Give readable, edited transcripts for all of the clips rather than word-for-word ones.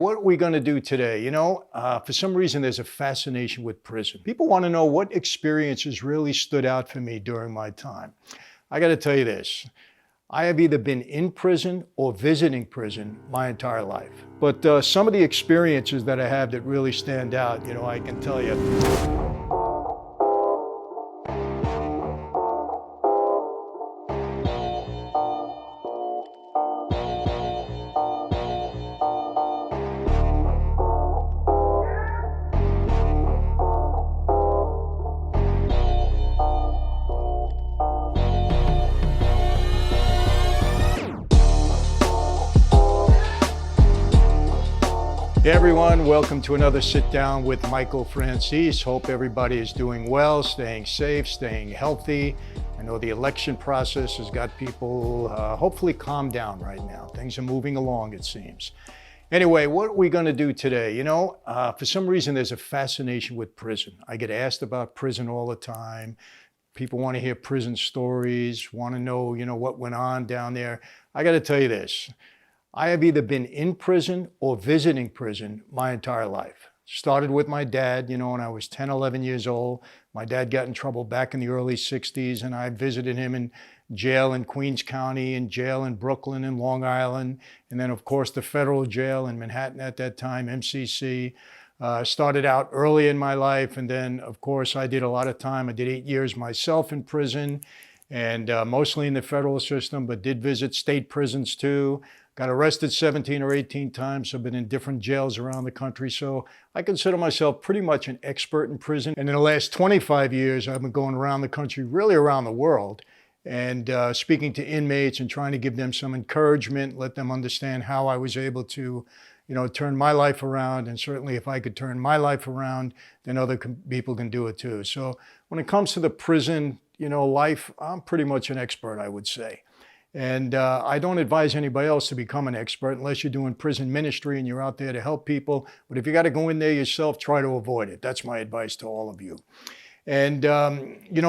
What are we going to do today? For some reason, there's a fascination with prison. People want to know what experiences really stood out for me during my time. I got to tell you this. I have either been in prison or visiting prison my entire life. But some of the experiences that I have that really stand out, I can tell you. Hey everyone, welcome to another sit down with Michael Franzese. Hope everybody is doing well, staying safe, staying healthy. I know the election process has got people hopefully calmed down right now. Things are moving along, it seems. Anyway, what are we going to do today? For some reason, there's a fascination with prison. I get asked about prison all the time. People want to hear prison stories, want to know, what went on down there. I got to tell you this. I have either been in prison or visiting prison my entire life. Started with my dad, when I was 10, 11 years old. My dad got in trouble back in the early 60s, and I visited him in jail in Queens County, in jail in Brooklyn and Long Island, and then, of course, the federal jail in Manhattan at that time, MCC. Started out early in my life, and then, of course, I did a lot of time. I did 8 years myself in prison, and mostly in the federal system, but did visit state prisons too. Got arrested 17 or 18 times. I've been in different jails around the country. So I consider myself pretty much an expert in prison. And in the last 25 years, I've been going around the country, really around the world, and speaking to inmates and trying to give them some encouragement, let them understand how I was able to, turn my life around. And certainly if I could turn my life around, then other people can do it too. So when it comes to the prison, life, I'm pretty much an expert, I would say. And I don't advise anybody else to become an expert unless you're doing prison ministry and you're out there to help people. But if you got to go in there yourself, try to avoid it. That's my advice to all of you. And,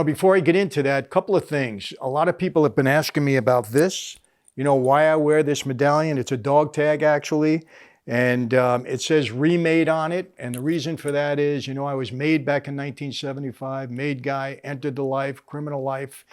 before I get into that, a couple of things. A lot of people have been asking me about this, why I wear this medallion. It's a dog tag, actually. And it says remade on it. And the reason for that is, I was made back in 1975, made guy, entered the life, criminal life.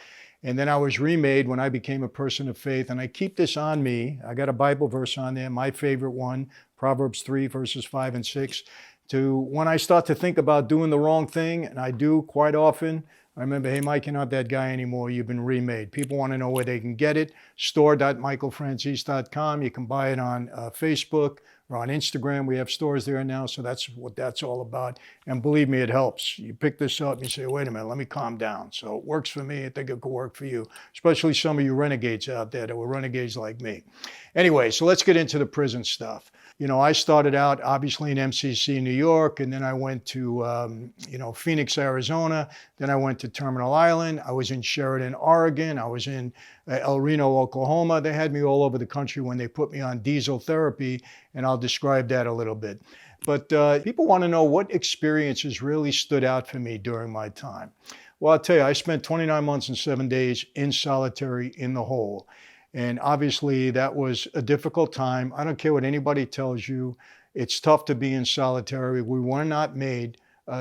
And then I was remade when I became a person of faith. And I keep this on me. I got a Bible verse on there, my favorite one, Proverbs 3, verses 5 and 6. To when I start to think about doing the wrong thing, and I do quite often, I remember, hey, Mike, you're not that guy anymore. You've been remade. People want to know where they can get it. Store.michaelfranzese.com. You can buy it on Facebook or on Instagram. We have stores there now, so that's what that's all about. And believe me, it helps. You pick this up and you say, wait a minute, let me calm down. So it works for me. I think it could work for you, especially some of you renegades out there that were renegades like me. Anyway, so let's get into the prison stuff. I started out obviously in MCC, New York, and then I went to, Phoenix, Arizona. Then I went to Terminal Island. I was in Sheridan, Oregon. I was in El Reno, Oklahoma. They had me all over the country when they put me on diesel therapy, and I'll describe that a little bit. But people want to know what experiences really stood out for me during my time. Well, I'll tell you, I spent 29 months and 7 days in solitary in the hole. And obviously that was a difficult time. I don't care what anybody tells you. It's tough to be in solitary. We were not made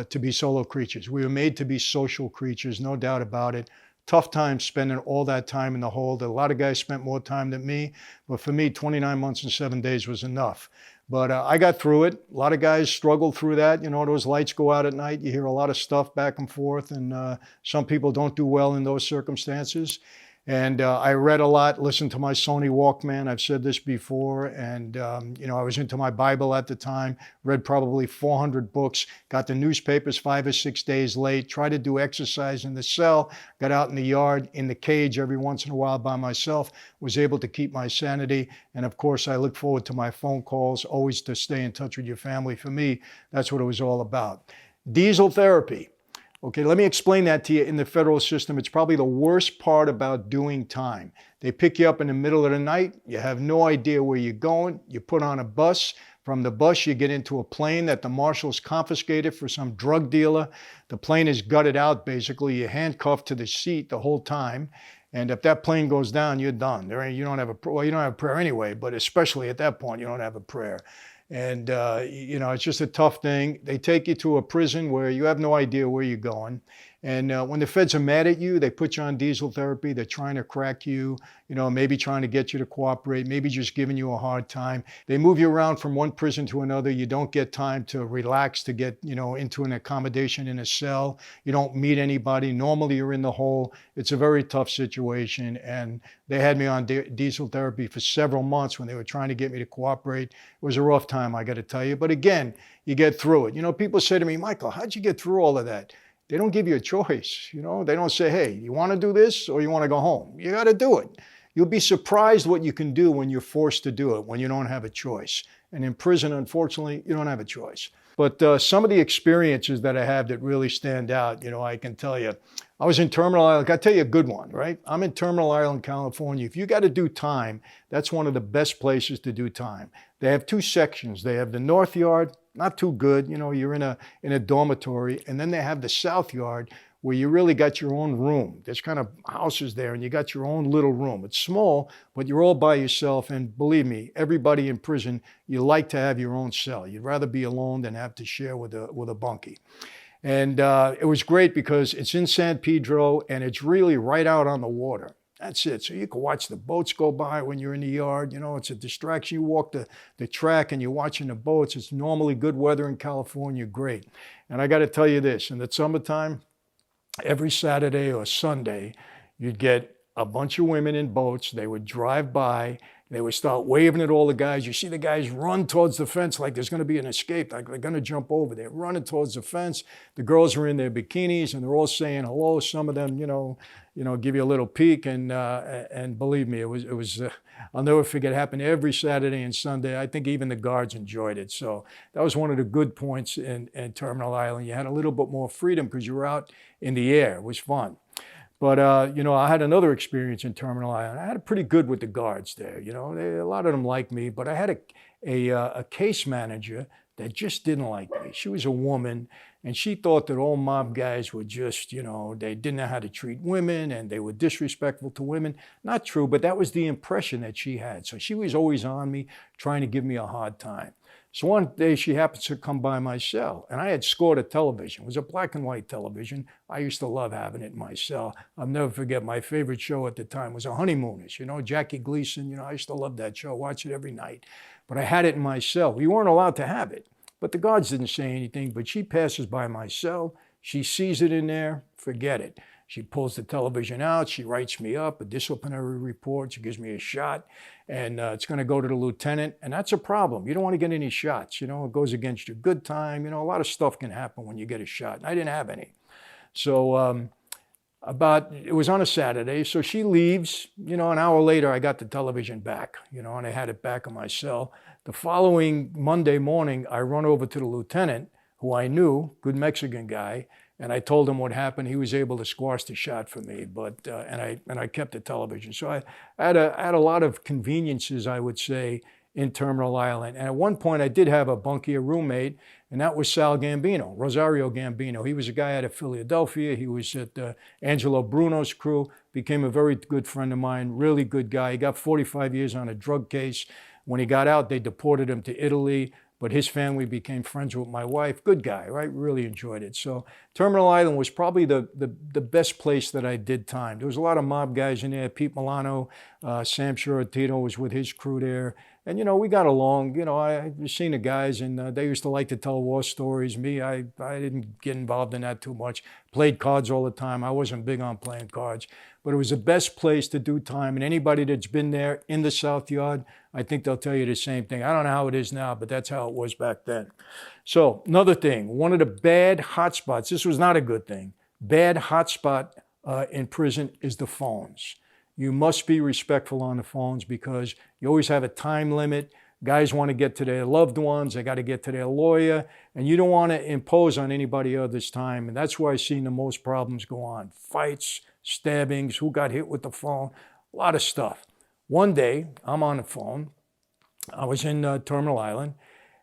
to be solo creatures. We were made to be social creatures, no doubt about it. Tough time spending all that time in the hole. A lot of guys spent more time than me, but for me, 29 months and 7 days was enough. But I got through it. A lot of guys struggled through that. Those lights go out at night. You hear a lot of stuff back and forth, and some people don't do well in those circumstances. And I read a lot, listened to my Sony Walkman. I've said this before. And, I was into my Bible at the time, read probably 400 books, got the newspapers 5 or 6 days late, tried to do exercise in the cell, got out in the yard, in the cage every once in a while by myself, was able to keep my sanity. And of course, I look forward to my phone calls, always to stay in touch with your family. For me, that's what it was all about. Diesel therapy. Okay, let me explain that to you. In the federal system, it's probably the worst part about doing time. They pick you up in the middle of the night. You have no idea where you're going. You put on a bus. From the bus, you get into a plane that the marshals confiscated for some drug dealer. The plane is gutted out, basically. You're handcuffed to the seat the whole time. And if that plane goes down, you're done. You don't have a prayer anyway, but especially at that point, you don't have a prayer. And, it's just a tough thing. They take you to a prison where you have no idea where you're going. And when the feds are mad at you, they put you on diesel therapy. They're trying to crack you, maybe trying to get you to cooperate, maybe just giving you a hard time. They move you around from one prison to another. You don't get time to relax, to get, into an accommodation in a cell. You don't meet anybody. Normally you're in the hole. It's a very tough situation. And they had me on diesel therapy for several months when they were trying to get me to cooperate. It was a rough time, I got to tell you. But again, you get through it. People say to me, Michael, how'd you get through all of that? They don't give you a choice. They don't say, hey, you want to do this or you want to go home? You got to do it. You'll be surprised what you can do when you're forced to do it, when you don't have a choice. And in prison, unfortunately, you don't have a choice. But some of the experiences that I have that really stand out, I can tell you. I was in Terminal Island. I'll tell you a good one, right? I'm in Terminal Island, California. If you got to do time, that's one of the best places to do time. They have two sections. They have the North Yard, not too good. You're in a dormitory. And then they have the South Yard, where you really got your own room. There's kind of houses there, and you got your own little room. It's small, but you're all by yourself. And believe me, everybody in prison, you like to have your own cell. You'd rather be alone than have to share with a bunkie. And it was great because it's in San Pedro, and it's really right out on the water. That's it. So you can watch the boats go by when you're in the yard. It's a distraction. You walk the track and you're watching the boats. It's normally good weather in California, great. And I got to tell you this, in the summertime, every Saturday or Sunday, you'd get a bunch of women in boats. They would drive by. They would start waving at all the guys. You see the guys run towards the fence like there's going to be an escape, like they're going to jump over. They're running towards the fence. The girls are in their bikinis, and they're all saying hello. Some of them, give you a little peek. And believe me, it was. I'll never forget. It happened every Saturday and Sunday. I think even the guards enjoyed it. So that was one of the good points in Terminal Island. You had a little bit more freedom because you were out in the air. It was fun. But, I had another experience in Terminal Island. I had it pretty good with the guards there. A lot of them liked me, but I had a case manager that just didn't like me. She was a woman, and she thought that all mob guys were just, they didn't know how to treat women, and they were disrespectful to women. Not true, but that was the impression that she had. So she was always on me, trying to give me a hard time. So one day she happens to come by my cell, and I had scored a television. It was a black and white television. I used to love having it in my cell. I'll never forget, my favorite show at the time was A Honeymooners. Jackie Gleason, I used to love that show, watch it every night. But I had it in my cell. We weren't allowed to have it, but the guards didn't say anything. But she passes by my cell. She sees it in there, forget it. She pulls the television out. She writes me up a disciplinary report. She gives me a shot, and it's going to go to the lieutenant. And that's a problem. You don't want to get any shots. It goes against your good time. A lot of stuff can happen when you get a shot. And I didn't have any. So it was on a Saturday. So she leaves. An hour later, I got the television back, and I had it back in my cell. The following Monday morning, I run over to the lieutenant, who I knew, good Mexican guy, and I told him what happened. He was able to squash the shot for me, and I kept the television. So I had a lot of conveniences, I would say, in Terminal Island. And at one point, I did have a bunkie, a roommate, and that was Sal Gambino, Rosario Gambino. He was a guy out of Philadelphia. He was at Angelo Bruno's crew, became a very good friend of mine, really good guy. He got 45 years on a drug case. When he got out, they deported him to Italy. But his family became friends with my wife. Good guy, right? Really enjoyed it. So Terminal Island was probably the best place that I did time. There was a lot of mob guys in there. Pete Milano, Sam Shortino was with his crew there. And, we got along. I seen the guys, and they used to like to tell war stories. Me, I didn't get involved in that too much. Played cards all the time. I wasn't big on playing cards. But it was the best place to do time. And anybody that's been there in the South Yard, I think they'll tell you the same thing. I don't know how it is now, but that's how it was back then. So another thing, one of the bad hotspots, this was not a good thing, bad hotspot in prison is the phones. You must be respectful on the phones because you always have a time limit. Guys want to get to their loved ones. They got to get to their lawyer. And you don't want to impose on anybody else's time. And that's where I've seen the most problems go on. Fights, stabbings, who got hit with the phone, a lot of stuff. One day, I'm on the phone. I was in Terminal Island.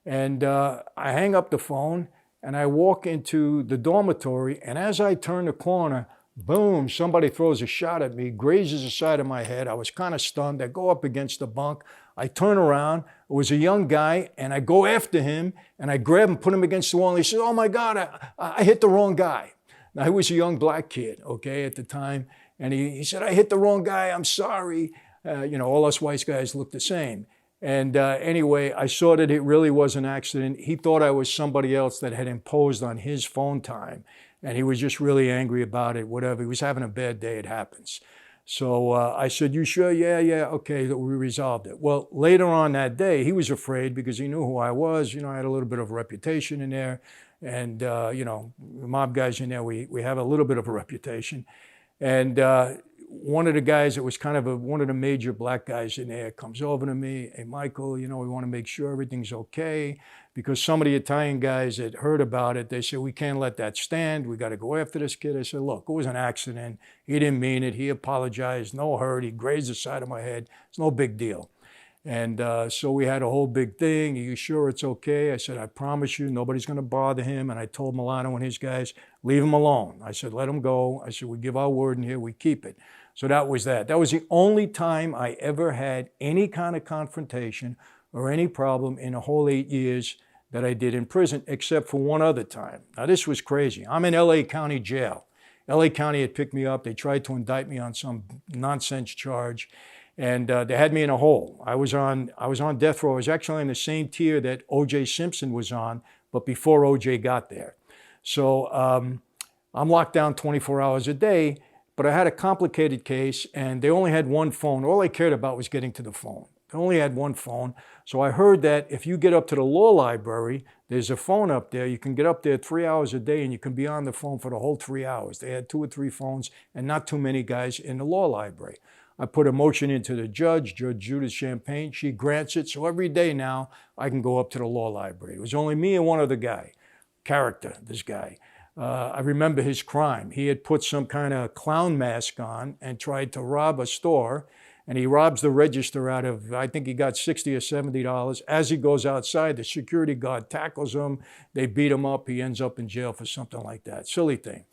And I hang up the phone, and I walk into the dormitory. And as I turn the corner, boom, somebody throws a shot at me, grazes the side of my head. I was kind of stunned. I go up against the bunk. I turn around, it was a young guy, and I go after him, and I grab him, put him against the wall, and he says, oh my God, I hit the wrong guy. Now, he was a young black kid, okay, at the time, and he said, I hit the wrong guy, I'm sorry. All us white guys look the same. And anyway, I saw that it really was an accident. He thought I was somebody else that had imposed on his phone time, and he was just really angry about it, whatever. He was having a bad day, it happens. So I said, you sure? Yeah, okay, we resolved it. Well, later on that day, he was afraid because he knew who I was. I had a little bit of a reputation in there. And, the mob guys in there, we have a little bit of a reputation. And one of the guys that was kind of one of the major black guys in there comes over to me, hey, Michael, we want to make sure everything's okay. Because some of the Italian guys that heard about it, they said, we can't let that stand. We got to go after this kid. I said, look, it was an accident. He didn't mean it. He apologized. No hurt. He grazed the side of my head. It's no big deal. And so we had a whole big thing. Are you sure it's okay? I said, I promise you, nobody's going to bother him. And I told Milano and his guys, leave him alone. I said, let him go. I said, we give our word in here, we keep it. So that was that. That was the only time I ever had any kind of confrontation or any problem in the whole 8 years that I did in prison, except for one other time. Now, this was crazy. I'm in LA County jail. LA County had picked me up. They tried to indict me on some nonsense charge. And they had me in a hole. I was on death row. I was actually on the same tier that O.J. Simpson was on, but before O.J. got there. So I'm locked down 24 hours a day, but I had a complicated case, and they only had one phone. All I cared about was getting to the phone. They only had one phone. So I heard that if you get up to the law library, there's a phone up there. You can get up there 3 hours a day, and you can be on the phone for the whole 3 hours. They had 2 or 3 phones, and not too many guys in the law library. I put a motion into the judge, Judge Judith Champagne. She grants it. So every day now, I can go up to the law library. It was only me and one other guy. Character, this guy. I remember his crime. He had put some kind of clown mask on and tried to rob a store. And he robs the register out of, I think he got $60 or $70. As he goes outside, the security guard tackles him. They beat him up. He ends up in jail for something like that. Silly thing.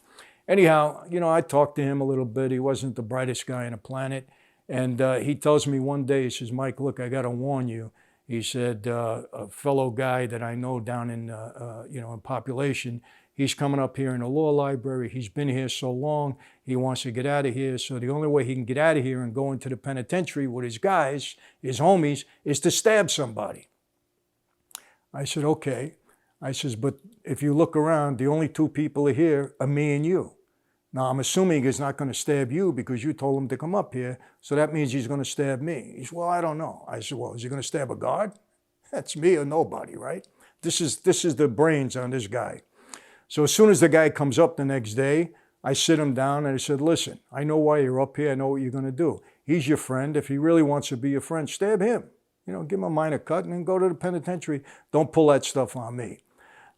Anyhow, I talked to him a little bit. He wasn't the brightest guy on the planet. And he tells me one day, he says, Mike, look, I got to warn you. He said, a fellow guy that I know down in, in population, he's coming up here in the law library. He's been here so long, he wants to get out of here. So the only way he can get out of here and go into the penitentiary with his guys, his homies, is to stab somebody. I said, okay. I says, but if you look around, the only 2 people are here are me and you. Now, I'm assuming he's not going to stab you because you told him to come up here, so that means he's going to stab me. He said, well, I don't know. I said, well, is he going to stab a guard? That's me or nobody, right? This is the brains on this guy. So as soon as the guy comes up the next day, I sit him down and I said, listen, I know why you're up here. I know what you're going to do. He's your friend. If he really wants to be your friend, stab him. Give him a minor cut and then go to the penitentiary. Don't pull that stuff on me.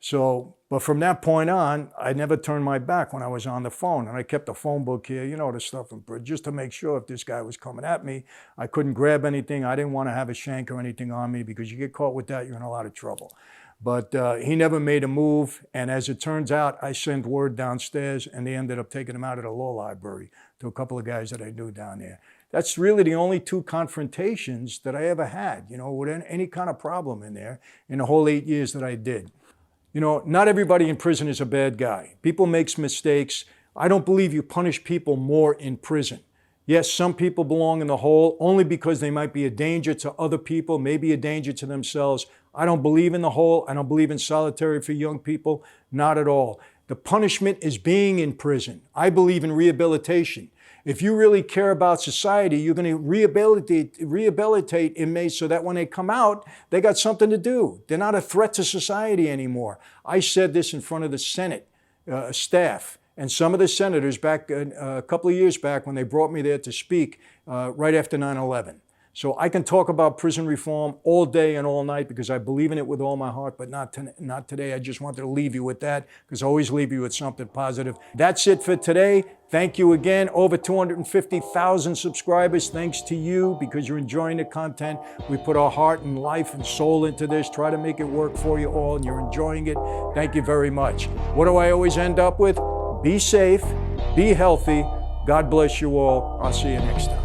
So, but from that point on, I never turned my back when I was on the phone. And I kept a phone book here, the stuff, just to make sure if this guy was coming at me, I couldn't grab anything. I didn't want to have a shank or anything on me because you get caught with that, you're in a lot of trouble. But he never made a move. And as it turns out, I sent word downstairs and they ended up taking him out of the law library to a couple of guys that I knew down there. That's really the only 2 confrontations that I ever had, with any kind of problem in there in the whole 8 years that I did. Not everybody in prison is a bad guy. People make mistakes. I don't believe you punish people more in prison. Yes, some people belong in the hole only because they might be a danger to other people, maybe a danger to themselves. I don't believe in the hole. I don't believe in solitary for young people. Not at all. The punishment is being in prison. I believe in rehabilitation. If you really care about society, you're going to rehabilitate inmates so that when they come out, they got something to do. They're not a threat to society anymore. I said this in front of the Senate staff and some of the senators back a couple of years back when they brought me there to speak right after 9/11. So I can talk about prison reform all day and all night because I believe in it with all my heart, but not today. I just wanted to leave you with that because I always leave you with something positive. That's it for today. Thank you again. Over 250,000 subscribers. Thanks to you because you're enjoying the content. We put our heart and life and soul into this. Try to make it work for you all and you're enjoying it. Thank you very much. What do I always end up with? Be safe, be healthy. God bless you all. I'll see you next time.